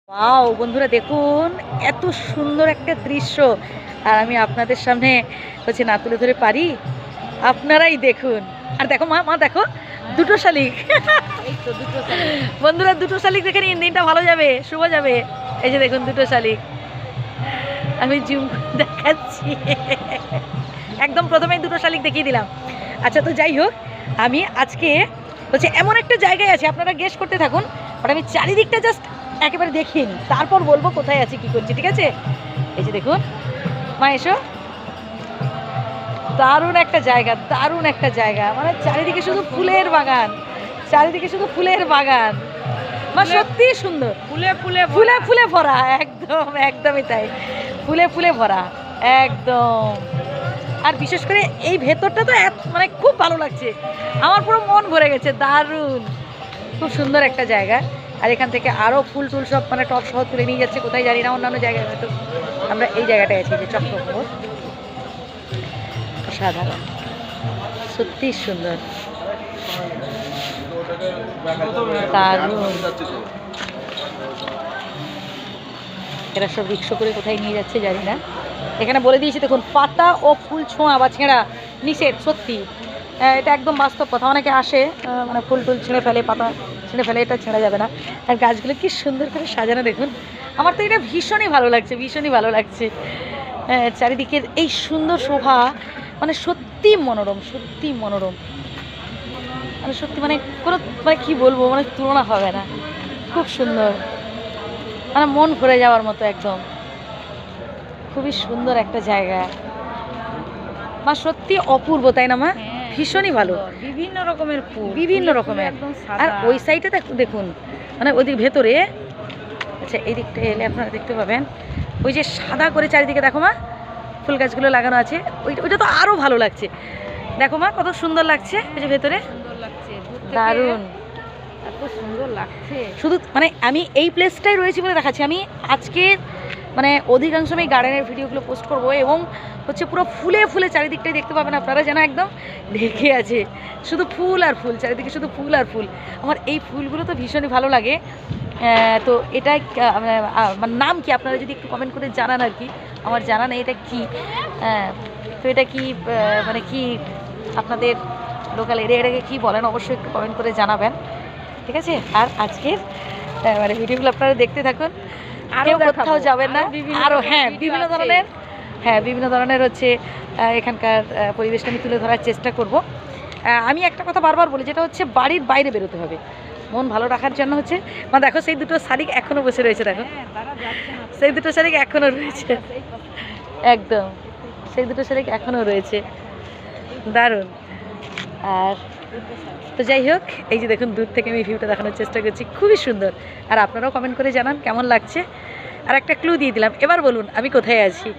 Wow বন্ধুরা দেখুন এত সুন্দর একটা দৃশ্য, আর আমি আপনাদের সামনে না তুলে ধরে পারি। আপনারাই দেখুন। আর দেখো মা মা দেখো দুটো শালিক। বন্ধুরা দুটো শালিক দেখে নিন, দিনটা ভালো যাবে, শুভ যাবে। এই যে দেখুন দুটো শালিক, আমি জুম দেখাচ্ছি। একদম প্রথমেই দুটো শালিক দেখিয়ে দিলাম। আচ্ছা, তো যাই হোক, আমি আজকে এমন একটা জায়গায় আছি, আপনারা গেস করতে থাকুন, বাট আমি চারিদিকটা জাস্ট একেবারে দেখিয়ে নিই, তারপর বলবো কোথায় আছি, কি করছি, ঠিক আছে? এই যে দেখুন মা, এসো। দারুণ একটা জায়গা, দারুণ একটা জায়গা, মানে চারিদিকে শুধু ফুলের বাগান, চারিদিকে শুধু ফুলের বাগান, মানে সত্যি সুন্দর, ফুলে ফুলে ফুলে ফুলে ভরা, একদম একদমই তাই, ফুলে ফুলে ভরা একদম। আর বিশেষ করে এই ভেতরটা তো মানে খুব ভালো লাগছে, আমার পুরো মন ভরে গেছে, দারুণ, খুব সুন্দর একটা জায়গা। আর এখান থেকে আরও ফুল টুল সব মানে টপ সহ তুলে নিয়ে যাচ্ছে, কোথায় জানি না, অন্যান্য জায়গায় হয়তো। আমরা এই জায়গাটায় আছি, যে চক্রপুর, সাধারণ, সত্যি সুন্দর, দারুণ। এরা সব রিক্সা করে কোথায় নিয়ে যাচ্ছে জানি না। এখানে বলে দিয়েছি দেখুন, পাতা ও ফুল ছোঁয়া বা ছেঁড়া নিষেধ। সত্যি এটা একদম বাস্তব কথা। অনেকে আসে মানে ফুল টুল ছিঁড়ে ফেলে, পাতা ছিঁড়ে ফেলে, এটা ছেঁড়া যাবে না। আর গাছগুলো কি সুন্দর করে সাজানো দেখুন, আমার তো এটা ভীষণই ভালো লাগছে, ভীষণই ভালো লাগছে। চারিদিকের এই সুন্দর শোভা, মানে সত্যি মনোরম, সত্যি মনোরম, মানে সত্যি মানে কোনো মানে কী বলবো, মানে তুলনা হবে না, খুব সুন্দর, মানে মন ভরে যাওয়ার মতো একদম, খুবই সুন্দর একটা জায়গা। মা সত্যি অপূর্ব, তাই না মা? ভীষণই ভালো, বিভিন্ন রকমের ফুল, বিভিন্ন রকমের। আর ওই সাইডে দেখুন, মানে ওইদিক ভেতরে, আচ্ছা এই দিকটা এলে আপনারা দেখতে পাবেন, ওই যে সাদা করে চারিদিকে দেখো মা ফুল গাছগুলো লাগানো আছে, ওইটা তো আরও ভালো লাগছে। দেখো মা কত সুন্দর লাগছে, ওই যে ভেতরে, সুন্দর লাগছে, দারুণ, এত সুন্দর লাগছে। শুধু মানে আমি এই প্লেসটাই রয়েছি বলে দেখাচ্ছি। আমি আজকে মানে অধিকাংশ আমি গার্ডেনের ভিডিওগুলো পোস্ট করব, এবং পুরো ফুলে ফুলে চারিদিকটাই দেখতে পাবেন আপনারা, যেন একদম ঢেকে আছে শুধু ফুল আর ফুল, চারিদিকে শুধু ফুল আর ফুল। আমার এই ফুলগুলো তো ভীষণই ভালো লাগে। তো এটা মানে নাম কি, আপনারা যদি একটু কমেন্ট করে জানান আর কি, আমার জানা নেই এটা কি। তো এটা কি মানে কি আপনাদের লোকাল এরিয়াটাকে কী বলেন, অবশ্যই একটু কমেন্ট করে জানাবেন, ঠিক আছে? আর আজকের মানে ভিডিওগুলো আপনারা দেখতে থাকুন, কেউ কোথাও যাবেন না। আরও বিভিন্ন ধরনের, বিভিন্ন ধরনের এখানকার পরিবেশটা আমি তুলে ধরার চেষ্টা করব। আমি একটা কথা বারবার বলি, যেটা হচ্ছে বাড়ির বাইরে বেরোতে হবে মন ভালো রাখার জন্য। মানে দেখো সেই দুটো শালিক এখনও বসে রয়েছে, দেখো সেই দুটো শালিক এখনও রয়েছে, একদম সেই দুটো শালিক এখনও রয়েছে, দারুণ। আর তো যাই হোক, এই যে দেখুন দূর থেকে আমি ভিউটা দেখানোর চেষ্টা করছি, খুবই সুন্দর। আর আপনারাও কমেন্ট করে জানান কেমন লাগছে। আর একটা ক্লু দিয়ে দিলাম, এবার বলুন আমি কোথায় আছি।